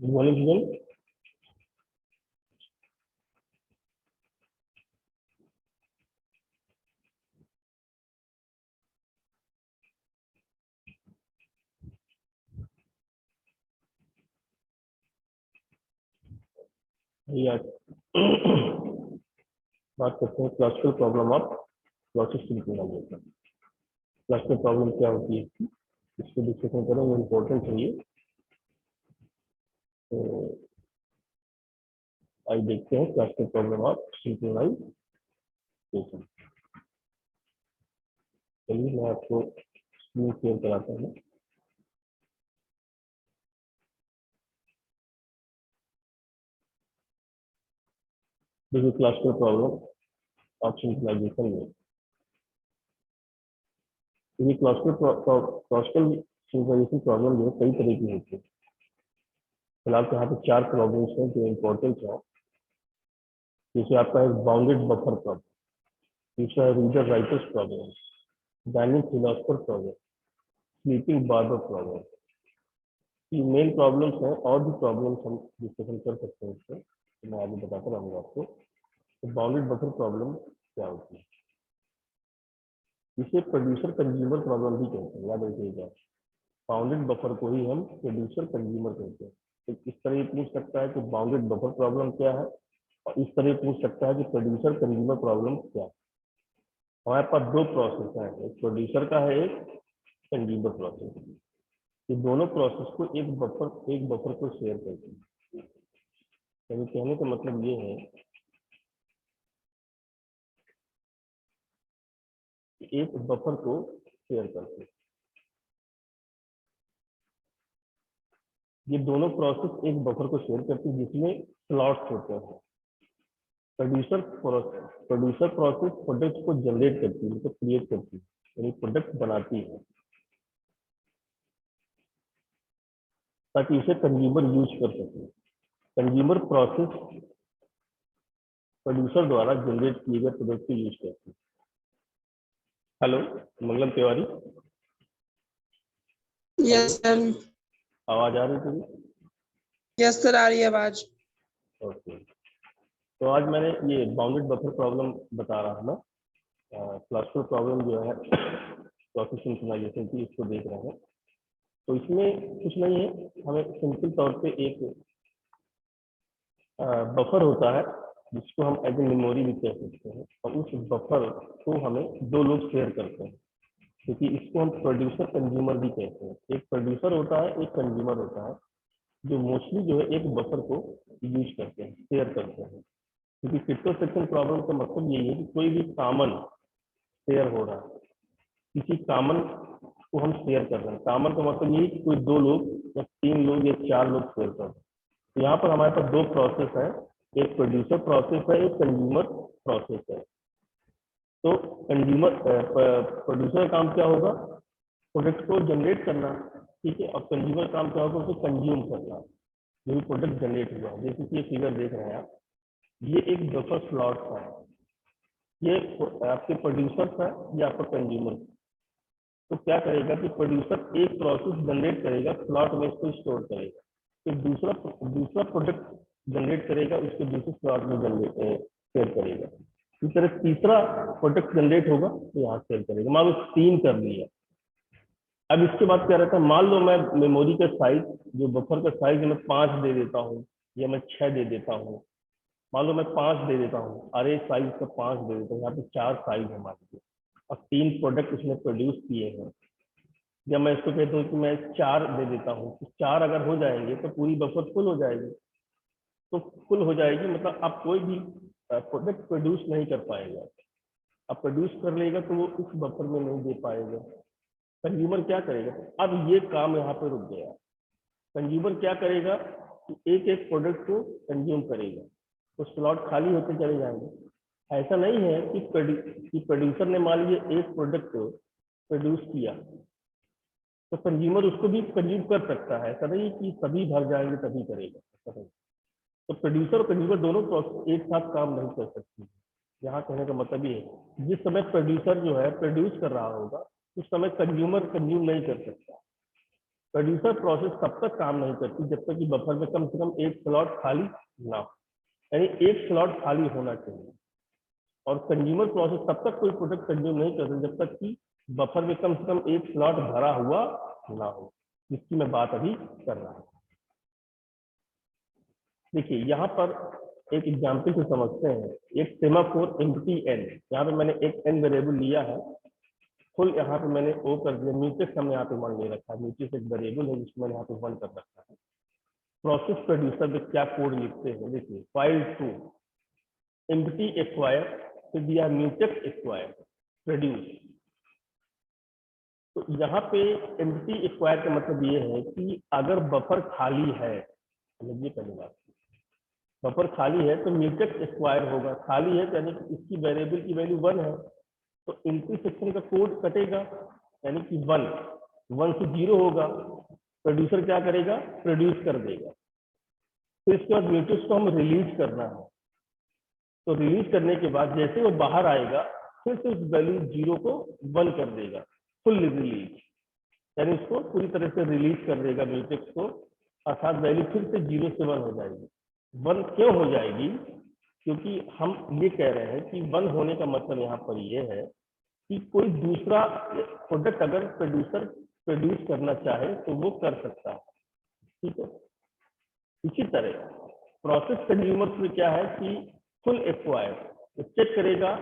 Good morning student. बात करते हैं classical problem of process synchronization. Classical problem क्या होती है इसको डिस्कशन करेंगे, इम्पोर्टेंट है ये। तो आइए देखते हैं क्लासिकल प्रॉब्लम ऑफ सिंक्रोनाइजेशन। चलिए मैं आपको स्क्रीन शेयर कराता हूँ। देखिए क्लासिकल प्रॉब्लम ऑफ सिंक्रोनाइजेशन में ये क्लासिकल सिंक्रोनाइजेशन प्रॉब्लम जो है कई तरह की होती है। फिलहाल तो यहाँ पे 4 प्रॉब्लम्स हैं जो इम्पोर्टेंट है। जैसे आपका है बाउंडेड बफर प्रॉब्लम, दूसरा है reader writers problem, dining philosopher problem, sleeping barber problem. ये मेन प्रॉब्लम्स हैं, और भी प्रॉब्लम्स हम डिस्कशन कर सकते हैं इसमें, तो मैं आगे बताता रहूँगा आपको। तो बाउंडेड बफर प्रॉब्लम क्या होती है, इसे प्रोड्यूसर कंज्यूमर प्रॉब्लम भी कहते हैं, याद रखिएगा। बाउंडेड बफर को ही हम प्रोड्यूसर कंज्यूमर कहते हैं। तो इस तरह ये पूछ सकता है कि बाउंडेड बफर प्रॉब्लम क्या है, और इस तरह पूछ सकता है कि प्रोड्यूसर कंज्यूमर प्रॉब्लम क्या है। हमारे पास 2 प्रोसेस है, एक प्रोड्यूसर का है, एक कंज्यूमर प्रोसेस। ये दोनों प्रोसेस को एक बफर को शेयर करते हैं। यानी कहने का मतलब ये है कि एक बफर को शेयर करते हैं। ये दोनों प्रोसेस एक बफर को शेयर करती है जिसमें स्लॉट्स होते हैं। प्रोड्यूसर प्रोसेस प्रोडक्ट को जनरेट करती है, मतलब क्रिएट करती है, यानी प्रोडक्ट बनाती है ताकि इसे कंज्यूमर यूज कर सके। कंज्यूमर प्रोसेस प्रोड्यूसर द्वारा जनरेट किए गए प्रोडक्ट को यूज करती है। हेलो मंगलम तिवारी, यस सर। आवाज आ रही थी? यस सर, आ रही है आवाज। ओके, तो आज मैंने ये बाउंडेड बफर प्रॉब्लम बता रहा हूँ ना। क्लासिकल प्रॉब्लम जो है प्रोसेस सिंक्रोनाइजेशन की, इसको देख रहे हैं। तो इसमें कुछ नहीं है, हमें सिंपल तौर पे एक बफर होता है जिसको हम एज ए मेमोरी भी कह सकते हैं, और उस बफर को हमें 2 लोग शेयर करते हैं, क्योंकि इसको हम प्रोड्यूसर कंज्यूमर भी कहते हैं। एक प्रोड्यूसर होता है, एक कंज्यूमर होता है, जो मोस्टली जो है एक बफर को यूज करते हैं, शेयर करते हैं। क्योंकि क्रिप्टो सेक्शन प्रॉब्लम का मतलब यही है कि कोई भी कॉमन शेयर हो रहा है, किसी कॉमन को हम शेयर कर रहे हैं। कॉमन का मतलब ये है कि कोई 2 लोग या 3 लोग या 4 लोग शेयर कर रहे हैं। तो यहाँ पर हमारे पास 2 प्रोसेस है, एक प्रोड्यूसर प्रोसेस है, एक कंज्यूमर प्रोसेस है। तो प्रोड्यूसर का काम क्या होगा, प्रोडक्ट को जनरेट करना, ठीक है, और कंज्यूमर काम क्या होगा, उसे कंज्यूम करना, जो भी प्रोडक्ट जनरेट हुआ। जैसे कि ये फिगर देख रहे हैं आप, ये एक बफर स्लॉट है, ये आपके प्रोड्यूसर है, ये आपका कंज्यूमर। तो क्या करेगा कि प्रोड्यूसर एक प्रोसेस जनरेट करेगा, स्लॉट में इसको स्टोर करेगा, फिर दूसरा प्रोडक्ट जनरेट करेगा, उसको दूसरे स्लॉट में जनरेट शेयर करेगा। इस तरह तीसरा प्रोडक्ट जनरेट होगा तो यहाँ शेयर करेगा। मान लो 3 कर लिया। अब इसके बाद क्या रहता है, मान लो मैं मेमोरी का साइज, जो बफर का साइज मैं 5 दे देता हूँ या मैं 6 दे देता हूँ। मान लो मैं 5 दे देता हूँ, अरे साइज का 5 दे देता हूँ, यहाँ पे 4 साइज है मान लीजिए, और 3 प्रोडक्ट उसने प्रोड्यूस किए हैं। जब मैं इसको कहता हूँ कि मैं 4 दे देता हूँ, तो 4 अगर हो जाएंगे तो पूरी बफर फुल हो जाएगी। तो फुल हो जाएगी मतलब आप कोई भी प्रोडक्ट प्रोड्यूस नहीं कर पाएगा। अब प्रोड्यूस कर लेगा तो वो उस बफर में नहीं दे पाएगा। कंज्यूमर क्या करेगा, अब ये काम यहाँ पे रुक गया। कंज्यूमर क्या करेगा कि एक एक प्रोडक्ट को कंज्यूम करेगा, तो स्लॉट खाली होते चले जाएंगे। ऐसा नहीं है कि प्रोड्यूसर ने मान लीजिए एक प्रोडक्ट को प्रोड्यूस किया तो कंज्यूमर उसको भी कंज्यूम कर सकता है। ऐसा नहीं कि सभी भर जाएंगे तभी करेगा, ऐसा नहीं। तो प्रोड्यूसर और कंज्यूमर दोनों प्रोसेस एक साथ काम नहीं कर सकती। यहाँ कहने का मतलब ये है, जिस समय प्रोड्यूसर जो है प्रोड्यूस कर रहा होगा, उस समय कंज्यूमर कंज्यूम नहीं कर सकता। प्रोड्यूसर प्रोसेस तब तक काम नहीं करती जब तक कि बफर में कम से कम एक स्लॉट खाली ना हो, यानी एक स्लॉट खाली होना चाहिए। और कंज्यूमर प्रोसेस तब तक कोई प्रोडक्ट कंज्यूम नहीं करती जब तक कि बफर में कम से कम एक स्लॉट भरा हुआ ना हो, जिसकी मैं बात अभी कर रहा हूँ। देखिए यहाँ पर एक एग्जाम्पल से समझते हैं। एक सेमाफोर एम्प्टी एन, यहाँ पे मैंने एक एन वेरिएबल लिया है, फुल यहाँ पे मैंने ओ कर दिया, म्यूटेक्स हमने यहाँ पे 1 ले रखा है, म्यूटेक्स एक वेरिएबल है जिसको मैंने यहाँ पे 1 कर रखा है। प्रोसेस प्रोड्यूसर में क्या कोड लिखते हैं, देखिए फाइल टू एम्प्टी एक्वायर तो दिया म्यूटेक्स एक्वायर प्रोड्यूस। तो यहाँ पे एम्प्टी एक्वायर का मतलब ये है कि अगर बफर खाली है, समझिए पहली बात, बफर खाली है तो म्यूटेक्स एक्वायर होगा। खाली है यानी कि इसकी वेरिएबल की वैल्यू 1 है, तो इनपुट सेक्शन का कोड कटेगा, यानी कि 1 से 0 होगा। प्रोड्यूसर क्या करेगा, प्रोड्यूस कर देगा। फिर इसके बाद म्यूटेक्स को हम रिलीज करना है, तो रिलीज करने के बाद जैसे वो बाहर आएगा फिर से उस वैल्यू 0 को 1 कर देगा, फुल रिलीज, यानी उसको पूरी तरह से रिलीज कर देगा म्यूटेक्स को, अर्थात वैल्यू फिर से 0 से 1 हो जाएगी। 1 क्यों हो जाएगी, क्योंकि हम ये कह रहे हैं कि 1 होने का मतलब यहाँ पर ये है कि कोई दूसरा प्रोडक्ट अगर प्रोड्यूसर प्रोड्यूस करना चाहे तो वो कर सकता है, ठीक है। इसी तरह प्रोसेस कंज्यूमर में क्या है कि फुल एक्वायर, तो चेक करेगा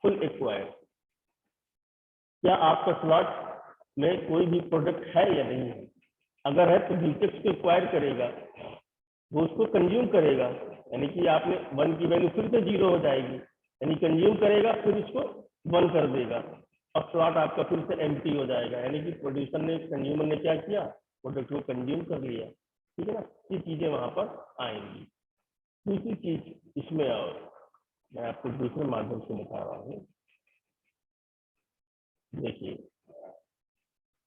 फुल एक्वायर, क्या आपका स्लॉट में कोई भी प्रोडक्ट है या नहीं है। अगर है तो म्यूटेक्स को एक्वायर करेगा, वो उसको कंज्यूम करेगा, यानी कि आपने 1 की वैल्यू फिर से 0 हो जाएगी, यानी कंज्यूम करेगा फिर इसको 1 कर देगा, अब स्लॉट आपका फिर से एम्प्टी हो जाएगा, यानी कि प्रोड्यूसर ने कंज्यूमर ने क्या किया, प्रोडक्ट को कंज्यूम कर लिया, ठीक है ना। ये चीजें वहां पर आएंगी। दूसरी चीज इसमें और मैं आपको दूसरे माध्यम से बता रहा हूँ। देखिए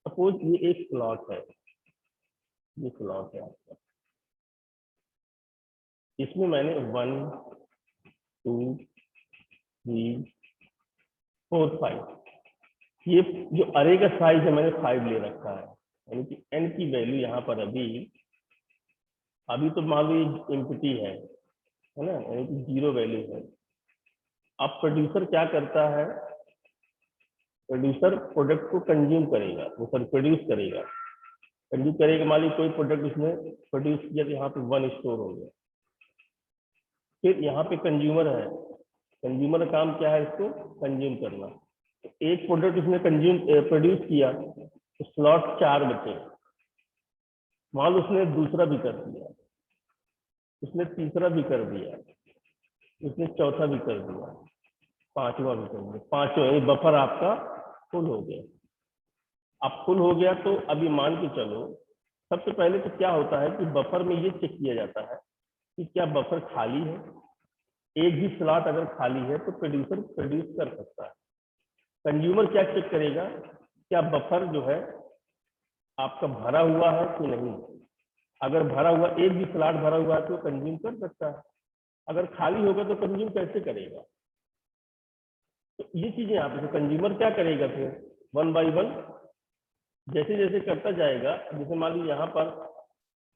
सपोज ये एक स्लॉट है, ये स्लॉट है आपका, इसमें मैंने 1 2 3 4 5, ये जो अरे का साइज है मैंने 5 ले रखा है, यानी कि एन की वैल्यू यहाँ पर अभी तो मान लो ये एम्प्टी है ना, यानी कि 0 वैल्यू है। अब प्रोड्यूसर क्या करता है, प्रोड्यूसर प्रोडक्ट को कंज्यूम करेगा, वो सर प्रोड्यूस करेगा, कंज्यूम करेगा, मान ली कोई प्रोडक्ट उसने प्रोड्यूस किया तो यहाँ पे 1 स्टोर हो गया। फिर यहाँ पे कंज्यूमर है, कंज्यूमर का काम क्या है, इसको कंज्यूम करना। तो एक प्रोडक्ट उसने कंज्यूम प्रोड्यूस किया तो स्लॉट 4 बचे, मान लो उसने दूसरा भी कर दिया, उसने तीसरा भी कर दिया, उसने चौथा भी कर दिया, 5वां भी कर दिया, 5वां बफर आपका फुल हो गया। अब फुल हो गया तो अभी मान के चलो, सबसे पहले तो क्या होता है कि बफर में ये चेक किया जाता है कि क्या बफर खाली है। एक भी स्लॉट अगर खाली है तो प्रोड्यूसर प्रोड्यूस कर सकता है। कंज्यूमर क्या चेक करेगा, क्या बफर जो है आपका भरा हुआ है कि नहीं। अगर भरा हुआ, एक भी स्लॉट भरा हुआ है तो कंज्यूम कर सकता है, अगर खाली होगा तो कंज्यूम कैसे करेगा। तो ये चीजें आप, कंज्यूमर क्या करेगा फिर 1 बाई 1 जैसे जैसे करता जाएगा। जैसे मान लीजिए यहाँ पर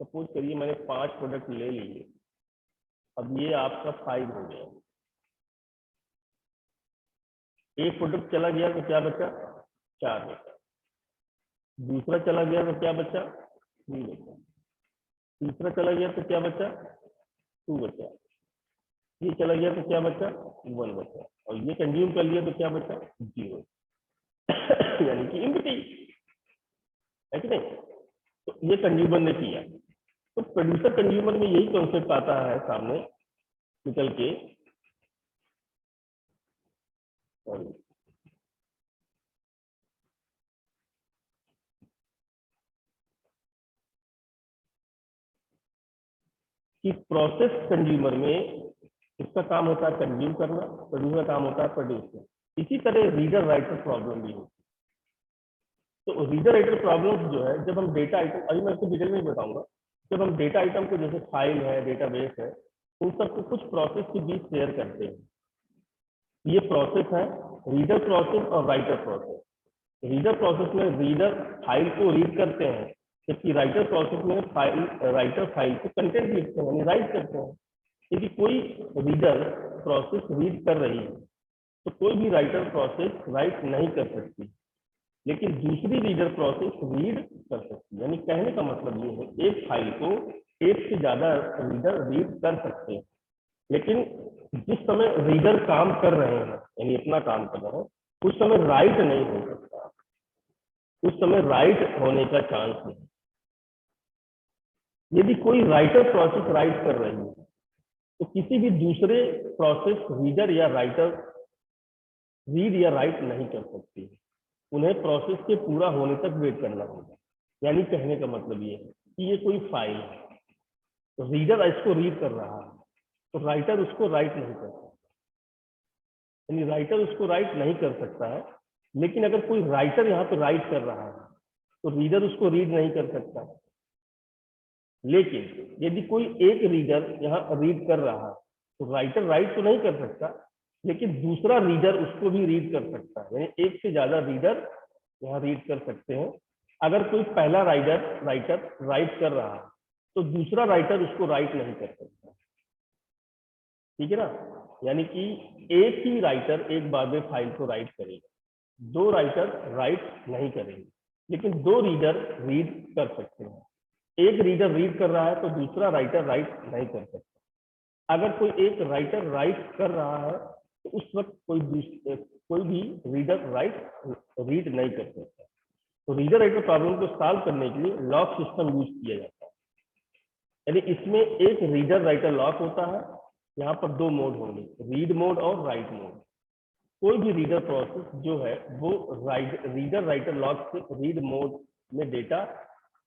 सपोज करिए मैंने 5 प्रोडक्ट ले लिए, अब ये आपका 5 हो गया। एक प्रोडक्ट चला गया तो क्या बचा, 4 बचा। दूसरा चला गया तो क्या बचा, 3 बचा। तीसरा चला गया तो क्या बचा, 2 बचा। ये चला गया तो क्या बचा, 1 बचा। और ये कंज्यूम कर लिया तो क्या बचा, 0 यानी कि एम्प्टी है कि नहीं। तो ये कंज्यूमर ने किया। तो प्रोड्यूसर कंज्यूमर में यही कॉन्सेप्ट आता है सामने निकल के, कि प्रोसेस कंज्यूमर में इसका काम होता है कंज्यूम करना, प्रोड्यूसर का काम होता है प्रोड्यूस करना। इसी तरह रीडर राइटर प्रॉब्लम भी होती है। तो रीडर राइटर प्रॉब्लम जो है, जब हम डेटा आइटम, अभी मैं इसको डिटेल में बताऊंगा, जब हम डेटा आइटम को जैसे फाइल है, डेटाबेस है, उन सबको कुछ प्रोसेस के बीच शेयर करते हैं। ये प्रोसेस है रीडर प्रोसेस और राइटर प्रोसेस। रीडर प्रोसेस में रीडर फाइल को रीड करते हैं जबकि राइटर प्रोसेस में राइटर फाइल को कंटेंट लिखते हैं, यानी राइट करते हैं। यदि कोई रीडर प्रोसेस रीड कर रही है तो कोई भी राइटर प्रोसेस राइट नहीं कर सकती, लेकिन दूसरी रीडर प्रोसेस रीड कर सकती है। यानी कहने का मतलब ये है, एक फाइल को एक से ज्यादा रीडर रीड कर सकते हैं, लेकिन जिस समय रीडर काम कर रहे हैं, यानी अपना काम कर रहे हैं, उस समय राइट नहीं हो सकता, उस समय राइट होने का चांस नहीं। यदि कोई राइटर प्रोसेस राइट कर रही है तो किसी भी दूसरे प्रोसेस रीडर या राइटर रीड या राइट नहीं कर सकती, उन्हें प्रोसेस के पूरा होने तक वेट करना होगा। यानी कहने का मतलब ये है कि ये कोई फाइल है, तो रीडर इसको रीड कर रहा है तो राइटर उसको राइट नहीं कर सकता, यानी राइटर उसको राइट नहीं कर सकता है। लेकिन अगर कोई राइटर यहाँ पे राइट कर रहा है तो रीडर उसको रीड नहीं कर सकता। लेकिन यदि कोई एक रीडर यहाँ रीड कर रहा है तो राइटर राइट तो नहीं कर सकता, लेकिन दूसरा रीडर उसको भी रीड कर सकता है, यानी एक से ज्यादा रीडर यहाँ रीड कर सकते हैं। अगर कोई पहला राइटर राइट कर रहा है तो दूसरा राइटर उसको राइट नहीं कर सकता, ठीक है ना। यानी कि एक ही राइटर एक बार में फाइल को राइट करेगा, दो राइटर राइट नहीं करेंगे, लेकिन दो रीडर रीड कर सकते हैं। एक रीडर रीड कर रहा है तो दूसरा राइटर राइट नहीं कर सकता। अगर कोई एक राइटर राइट कर रहा है तो उस वक्त कोई भी रीडर रीड नहीं कर सकता। तो रीडर राइटर प्रॉब्लम को सॉल्व करने के लिए लॉक सिस्टम यूज किया जाता है, यानी इसमें एक रीडर राइटर लॉक होता है। यहाँ पर दो मोड होंगे, रीड मोड और राइट मोड। कोई भी रीडर प्रोसेस जो है वो रीडर राइटर लॉक से रीड मोड में डेटा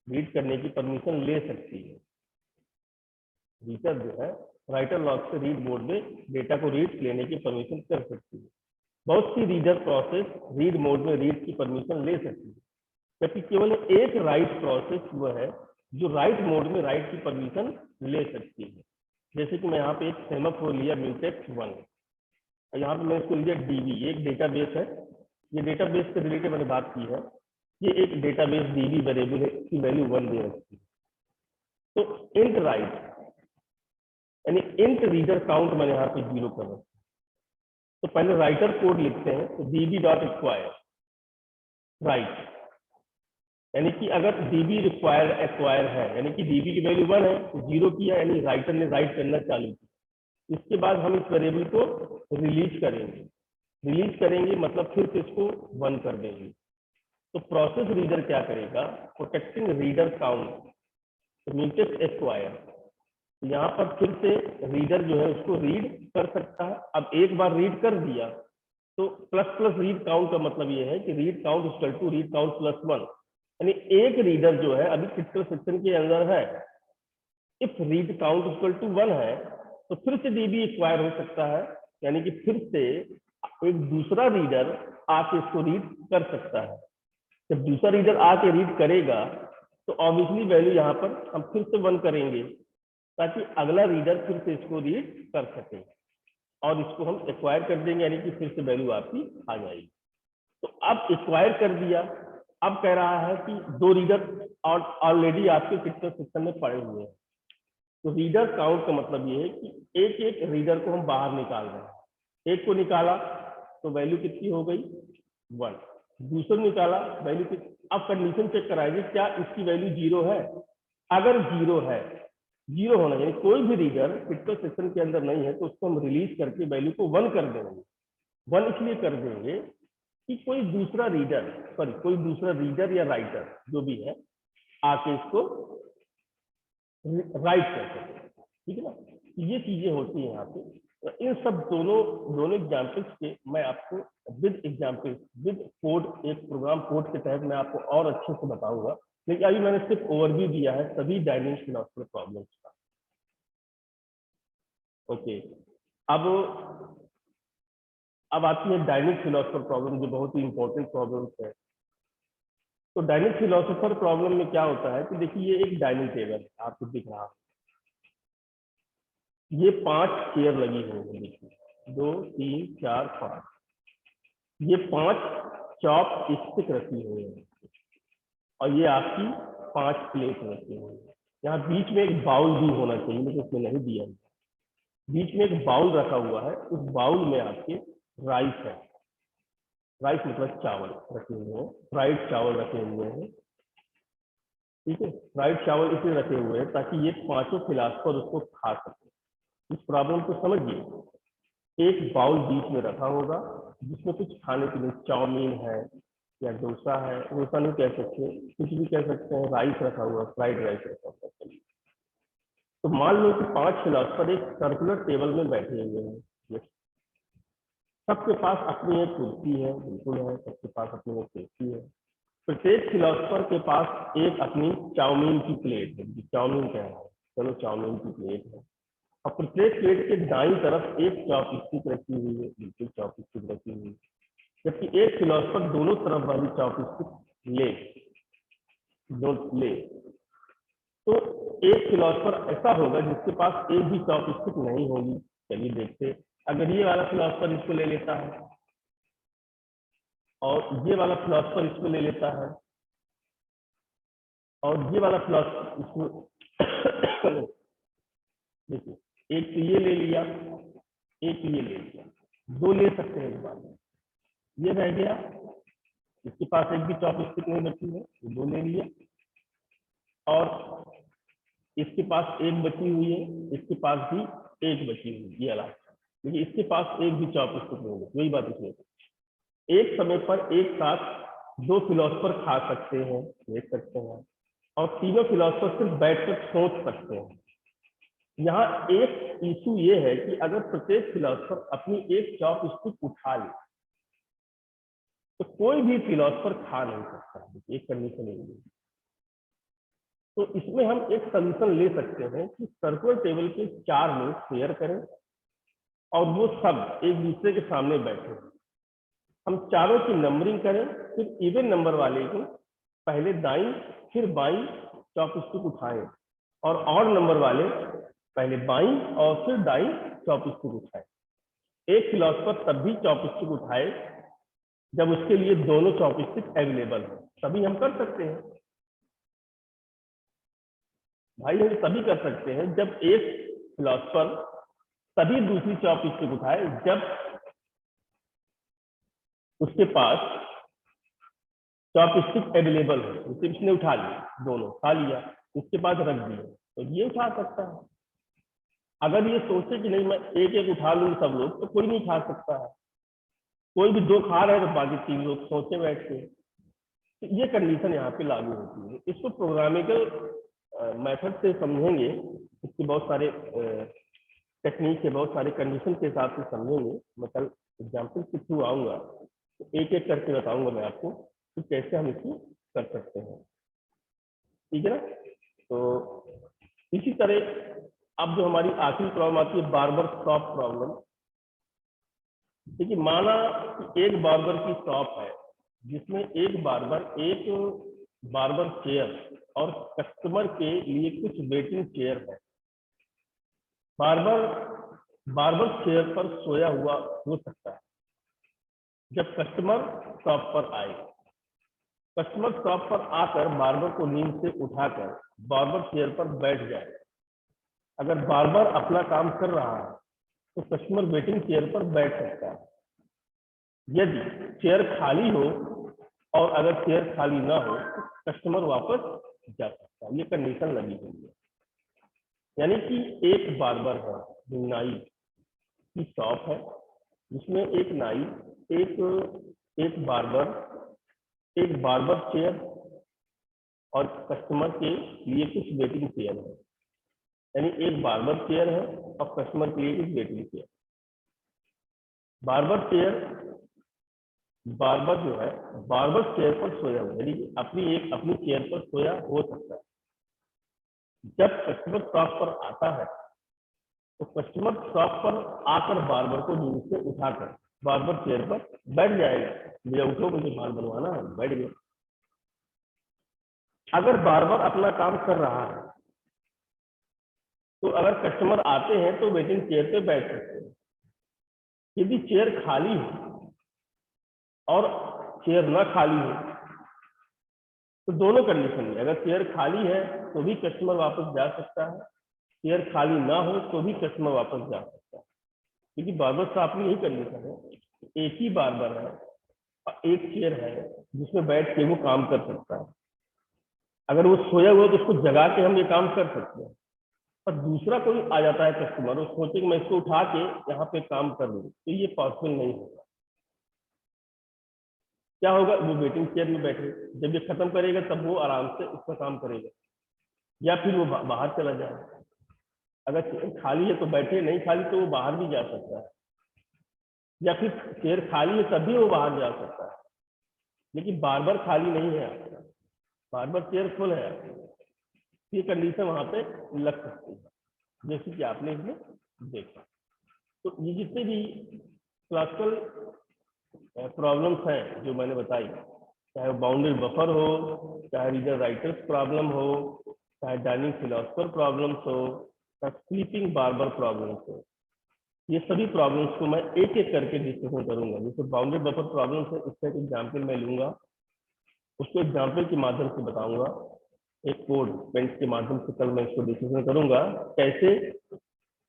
रीड करने की परमिशन ले सकती है। रीडर जो है राइटर लॉक से रीड मोड में डेटा को रीड लेने की परमिशन कर सकती है। बहुत सी रीडर प्रोसेस रीड मोड में रीड की परमिशन ले सकती है, जबकि केवल एक राइट प्रोसेस वो है जो राइट मोड में राइट की परमिशन ले सकती है। जैसे कि मैं यहाँ पे एक सेमाफोर लिया म्यूटेक्स 1, यहाँ पे मैं इसको लिया डीबी, एक डेटाबेस है। ये डेटाबेस से रिलेटेड मैंने बात की है। ये एक डेटाबेस डीबी वेरिएबल है, इसकी वैल्यू 1 दे रखी है। तो इंट राइट यानी इंट रीडर काउंट मैंने यहाँ पे 0 कर रखा। तो पहले राइटर कोड लिखते हैं, तो db डॉट एक्वायर राइट, यानी कि अगर db रिक्वायर्ड एक्वायर है, यानी कि db की वैल्यू 1 है तो 0 किया, यानी राइटर ने राइट करना चालू किया। इसके बाद हम इस वेरिएबल को रिलीज करेंगे मतलब फिर से इसको 1 कर देंगे। तो प्रोसेस रीडर क्या करेगा, protecting reader count mutex acquire, यहाँ पर फिर से रीडर जो है उसको रीड कर सकता है। अब एक बार रीड कर दिया तो प्लस प्लस रीड काउंट का मतलब ये है कि read count equal to read count plus 1, यानी एक रीडर जो है अभी क्रिटिकल सेक्शन के अंदर है। If read count equal to 1 है तो फिर से डीबी एक्वायर हो सकता है, यानी कि फिर से एक दूसरा रीडर आके इसको रीड कर सकता है। जब दूसरा रीडर आके रीड करेगा तो ऑब्वियसली वैल्यू यहाँ पर हम फिर से 1 करेंगे ताकि अगला रीडर फिर से इसको रीड कर सके, और इसको हम एक्वायर कर देंगे, यानी कि फिर से वैल्यू आपकी आ जाएगी। तो अब एक्वायर कर दिया, अब कह रहा है कि दो रीडर ऑलरेडी आपके क्रिटिकल सिस्टम में पड़े हुए हैं। तो रीडर काउंट का मतलब ये है कि एक एक रीडर को हम बाहर निकाल रहे हैं। एक को निकाला तो वैल्यू कितनी हो गई 1, दूसरा निकाला वैल्यू कितनी। अब कंडीशन चेक कराएंगे क्या इसकी वैल्यू 0 है। अगर 0 है, 0 होना यानी कोई भी रीडर क्रिटिकल सेक्शन के अंदर नहीं है तो उसको हम रिलीज करके वैल्यू को 1 कर देंगे। 1 इसलिए कर देंगे कि कोई दूसरा रीडर या राइटर जो भी है आके इसको राइट कर सके, ठीक है ना। ये चीजें होती हैं यहाँ पे। तो इन सब दोनों एग्जाम्पल्स के मैं आपको विद एग्जाम्पल विद कोड, एक प्रोग्राम कोड के तहत मैं आपको और अच्छे से बताऊंगा, लेकिन अभी मैंने सिर्फ ओवरव्यू दिया है सभी डायनेमिक फिलोसफर प्रॉब्लम्स का। ओके, अब आती है डायनेमिक फिलोसफर प्रॉब्लम, जो बहुत ही इंपॉर्टेंट प्रॉब्लम्स है। तो डायनेमिक फिलोसफर प्रॉब्लम में क्या होता है कि देखिए ये एक डाइनिंग टेबल है, आपको दिख रहा है, ये 5 चेयर लगी हुई है, देखिए 2 3 4 5, ये 5 चॉप स्टिक रखी हुई है, और ये आपकी 5 प्लेट रखी हुई है। यहाँ बीच में एक बाउल भी होना चाहिए, लेकिन इसमें नहीं दिया है। बीच में एक बाउल रखा हुआ है, उस बाउल में आपके राइस है, राइस मतलब चावल रखे हुए हैं, फ्राइड चावल रखे हुए हैं। ठीक है, फ्राइड चावल इसलिए रखे हुए हैं ताकि ये 5 फिलासफर उसको खा सके। इस प्रॉब्लम को समझिए। एक बाउल बीच में रखा होगा जिसमें कुछ खाने के लिए चाउमीन है या डोसा है, डोसा नहीं कह सकते, कुछ भी कह सकते हैं, राइस रखा हुआ, फ्राइड राइस रखा हुआ। तो मान लो कि 5 फिलासफर एक सर्कुलर टेबल में बैठे हुए हैं। सबके पास अपनी एक कुर्सी है, बिल्कुल है, सबके पास अपनी एक कुर्सी है। प्रत्येक फिलोसफर के पास एक अपनी चाउमीन की प्लेट है, चाउमीन क्या है, चलो चाउमीन की प्लेट है। और प्रत्येक प्लेट के दाईं तरफ एक चॉपस्टिक रखी हुई है, बिल्कुल चॉपस्टिक रखी हुई है। जबकि एक फिलोसफर दोनों तरफ वाली चॉपस्टिक ले। तो एक फिलोसफर ऐसा होगा जिसके पास एक भी चॉपस्टिक नहीं होगी। चलिए देखते, अगर ये वाला फिलोसफर इसको ले लेता है और ये वाला फिलोसफर इसको ले लेता है और ये वाला फिलोसफर इसको देखिए, एक तो ये ले लिया, एक ये ले लिया, 2 ले सकते हैं इस बार। ये रह गया, इसके पास एक भी चॉपस्टिक नहीं बची है, 2 ले लिया। और इसके पास एक बची हुई है, इसके पास भी एक बची हुई है, ये अलग। लेकिन इसके पास एक भी चॉपस्टिक नहीं है, वही बात इसमें। एक समय पर एक साथ 2 फिलोसफर खा सकते हैं, देख सकते हैं, और तीनों फिलोसफर सिर्फ बैठकर सोच सकते हैं। यहाँ एक इशू ये है कि अगर प्रत्येक फिलोसफर अपनी एक चॉपस्टिक उठा ले तो कोई भी फिलोसफर खा नहीं सकता, एक कंडीशन है। तो इसमें हम एक सोल्यूशन ले सकते हैं कि सर्कुलर टेबल के 4 लोग शेयर करें और वो सब एक दूसरे के सामने बैठे। हम चारों की नंबरिंग करें, फिर इवन नंबर वाले को पहले दाईं फिर बाईं चॉपस्टिक उठाएं, और ऑड नंबर वाले पहले बाईं और फिर दाईं चॉपस्टिक उठाएं। एक फिलोसफर तब भी चॉपस्टिक उठाए जब उसके लिए दोनों चॉपस्टिक अवेलेबल हो, तभी हम कर सकते हैं भाई। हम तभी कर सकते हैं जब एक फिलोसफर तभी दूसरी चॉपस्टिक उठाए जब उसके पास चॉपस्टिक अवेलेबल हो। जैसे इसने उठा लिया, दोनों खा लिया, उसके पास रख दिया, तो ये उठा सकता है। अगर ये सोचे कि नहीं मैं एक एक उठा लूँ सब लोग, तो कोई नहीं खा सकता है। कोई भी 2 खा रहे हैं तो बाकी 3 लोग सोचे बैठ के। तो ये कंडीशन यहाँ पे लागू होती है। इसको प्रोग्रामेबल मेथड से समझेंगे, इसके बहुत सारे टेक्निक के बहुत सारे कंडीशन के हिसाब से समझेंगे। मैं कल एग्जाम्पल के थ्रू आऊंगा तो एक एक करके बताऊंगा मैं आपको कि कैसे हम इसको कर सकते हैं। ठीक है ना? तो इसी तरह अब जो हमारी आखिरी प्रॉब्लम आती है, बार्बर शॉप प्रॉब्लम। देखिए, माना कि एक बार्बर की शॉप है जिसमें एक बार्बर चेयर और कस्टमर के लिए कुछ वेटिंग चेयर है। बार्बर चेयर पर सोया हुआ हो सकता है जब कस्टमर शॉप पर आए। कस्टमर शॉप पर आकर बार्बर को नींद से उठाकर बार्बर चेयर पर बैठ जाए। अगर बार्बर अपना काम कर रहा है तो कस्टमर वेटिंग चेयर पर बैठ सकता है। यदि चेयर खाली हो और अगर चेयर खाली ना हो तो कस्टमर वापस जा सकता है। ये कंडीशन लगी हुई है। यानी कि एक बार्बर है, नाई की शॉप है जिसमें एक नाई, एक बार्बर चेयर और कस्टमर के लिए कुछ वेटिंग चेयर है। यानी एक बार्बर चेयर है और कस्टमर के लिए कुछ वेटिंग चेयर। बार्बर जो है बार्बर चेयर पर सोया हुआ, यानी अपनी चेयर पर सोया हो सकता है। जब कस्टमर शॉप पर आता है तो कस्टमर शॉप पर आकर बार्बर को नींद से उठाकर बार्बर चेयर पर बैठ जाएगा। मुझे उठो, मुझे बाल बनवाना है, बैठ गया। अगर बार्बर अपना काम कर रहा है तो अगर कस्टमर आते हैं तो वेटिंग चेयर पे बैठ सकते हैं। यदि चेयर खाली हो और चेयर न खाली हो तो दोनों कंडीशन में अगर चेयर खाली है तो भी कस्टमर वापस जा सकता है, चेयर खाली ना हो तो भी कस्टमर वापस जा सकता है, क्योंकि बार्बर शॉप में यही कंडीशन है, एक ही बार्बर है और एक चेयर है जिसमें बैठ के वो काम कर सकता है। अगर वो सोया हुआ तो उसको जगा के हम ये काम कर सकते हैं, पर दूसरा कोई आ जाता है कस्टमर, वो सोचे कि मैं इसको उठा के यहाँ पे काम कर लूँ, तो ये पॉसिबल नहीं होगा। क्या होगा, वो वेटिंग चेयर में बैठे, जब ये खत्म करेगा तब वो आराम से उसका काम करेगा, या फिर वो बाहर चला जाए। अगर चेयर खाली है तो बैठे, नहीं खाली तो वो बाहर भी जा सकता है, या फिर चेयर खाली है तभी वो बाहर जा सकता है, लेकिन बार बार खाली नहीं है आपका, बार बार चेयर फुल है आपकी, ये कंडीशन वहां पे लग सकती है, जैसे कि आपने इसमें देखा। तो ये जितने भी क्लासिकल प्रॉब्लम्स हैं जो मैंने बताई, चाहे वो बाउंड्री बफर हो, चाहे रीडर राइटर्स प्रॉब्लम हो, चाहे डाइनिंग फिलोसफर प्रॉब्लम्स हो, चाहे स्लीपिंग बार्बर प्रॉब्लम्स हो, ये सभी प्रॉब्लम्स को मैं एक एक करके डिस्कशन करूंगा। जैसे बाउंड्री बफर प्रॉब्लम्स है, इसका एक एग्जाम्पल मैं लूंगा, उसको एग्जाम्पल के माध्यम से बताऊंगा, एक कोड पेंट के माध्यम से कल मैं इसको डिस्कशन करूंगा, कैसे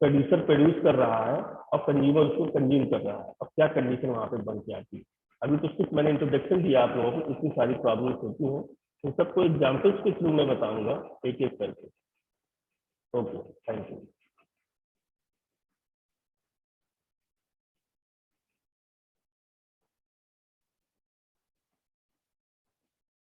प्रोड्यूसर प्रोड्यूस कर रहा है और कंज्यूमर उसको कंज्यूम कर रहा है, और क्या कंडीशन वहां पे बन के आती है। अभी तो सिर्फ मैंने इंट्रोडक्शन दिया आप लोगों को, इतनी सारी प्रॉब्लम्स होती हैं, इन सबको एग्जाम्पल्स के थ्रू मैं बताऊंगा एक एक करके। Okay, thank you.